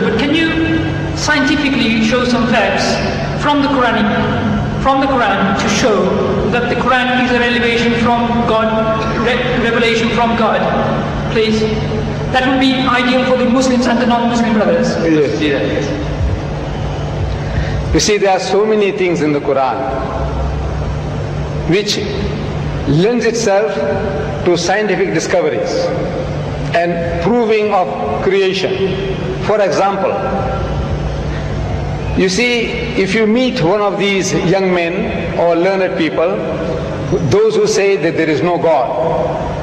but can you scientifically show some facts from the Quran to show that the Quran is a revelation from God, please? That would be ideal for the Muslims and the non-Muslim brothers. Yes. You see, there are so many things in the Quran which lends itself to scientific discoveries and proving of creation. For example, you see, if you meet one of these young men or learned people, those who say that there is no God,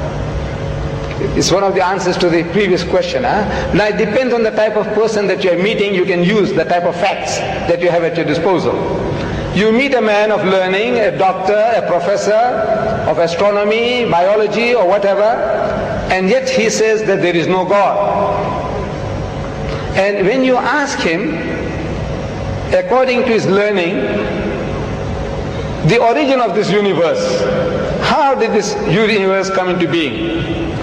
it's one of the answers to the previous question. Now it depends on the type of person that you are meeting. You can use the type of facts that you have at your disposal. You meet a man of learning, a doctor, a professor of astronomy, biology or whatever, and yet he says that there is no God. And when you ask him, according to his learning, the origin of this universe, how did this universe come into being?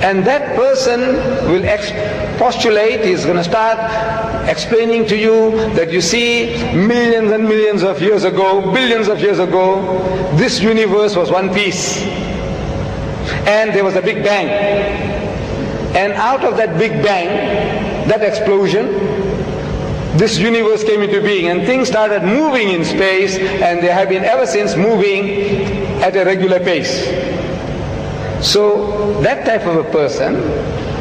And that person will postulate, he's going to start explaining to you that you see, millions and millions of years ago, billions of years ago, this universe was one piece. And there was a big bang. And out of that big bang, that explosion, this universe came into being and things started moving in space, and they have been ever since moving at a regular pace. So that type of a person,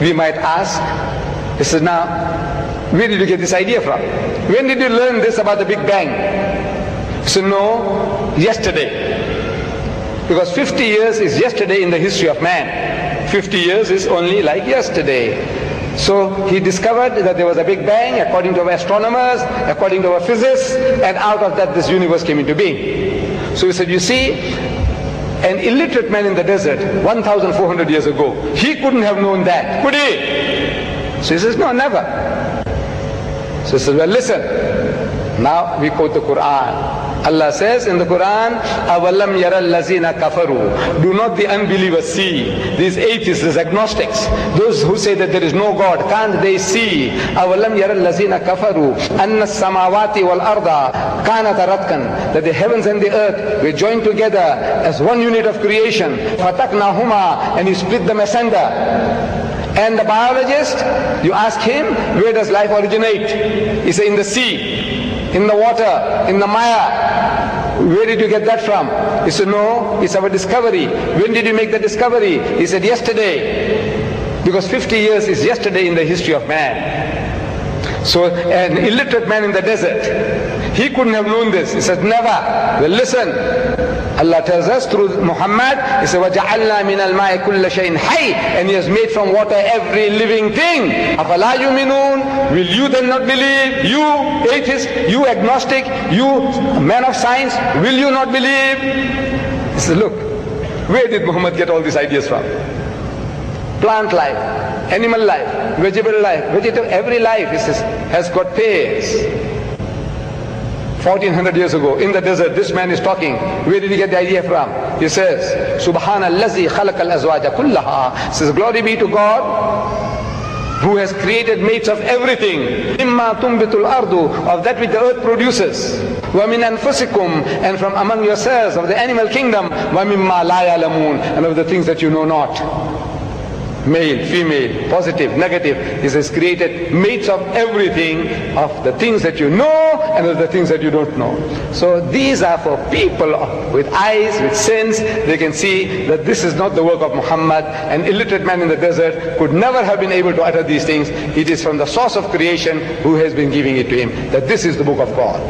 we might ask, he says, now, where did you get this idea from? When did you learn this about the Big Bang? He said, no, yesterday. Because 50 years is yesterday in the history of man. 50 years is only like yesterday. So he discovered that there was a Big Bang according to our astronomers, according to our physicists, and out of that this universe came into being. So he said, you see, an illiterate man in the desert 1,400 years ago, he couldn't have known that, could he? So he says, no, never. So he says, well, listen, now we quote the Quran. Allah says in the Quran, أَوَلَمْ يَرَى الَّذِينَ كَفَرُوا. Do not the unbelievers see? These atheists, these agnostics, those who say that there is no God, can't they see? أَوَلَمْ يَرَى الَّذِينَ كَفَرُوا أَنَّ السَّمَاوَاتِ وَالْأَرْضَ كَانَتَ رَتْقًا. That the heavens and the earth were joined together as one unit of creation. فَتَقْنَاهُمَا. And he split them asunder. And the biologist, you ask him, where does life originate? He says, in the sea, in the water, in the mire. Where did you get that from? He said, no, it's our discovery. When did you make the discovery? He said, yesterday. Because 50 years is yesterday in the history of man. So an illiterate man in the desert, he couldn't have known this. He said, never. Well, listen. Allah tells us through Muhammad, He said, وَجَعَلْنَا مِنَ الْمَاءِ كُلَّ شَيْءٍ حَيٍّ. And He has made from water every living thing. أَفَلَا يُؤْمِنُونَ. Will you then not believe? You atheist, you agnostic, you man of science, will you not believe? He said, look, where did Muhammad get all these ideas from? Plant life, animal life, vegetable life, every life, he says, has got pairs. 1400 years ago, in the desert, this man is talking. Where did he get the idea from? He says, Subhanallazi khalaqal azwaja kullaha. Says, glory be to God, who has created mates of everything. Mimma tumbitul ardu, of that which the earth produces. Wa min anfusikum, and from among yourselves, of the animal kingdom. Wa mimma la ya'lamun, and of the things that you know not. Male, female, positive, negative. He says, created mates of everything, of the things that you know and of the things that you don't know. So these are for people with eyes, with sense. They can see that this is not the work of Muhammad. An illiterate man in the desert could never have been able to utter these things. It is from the source of creation who has been giving it to him, that this is the book of God.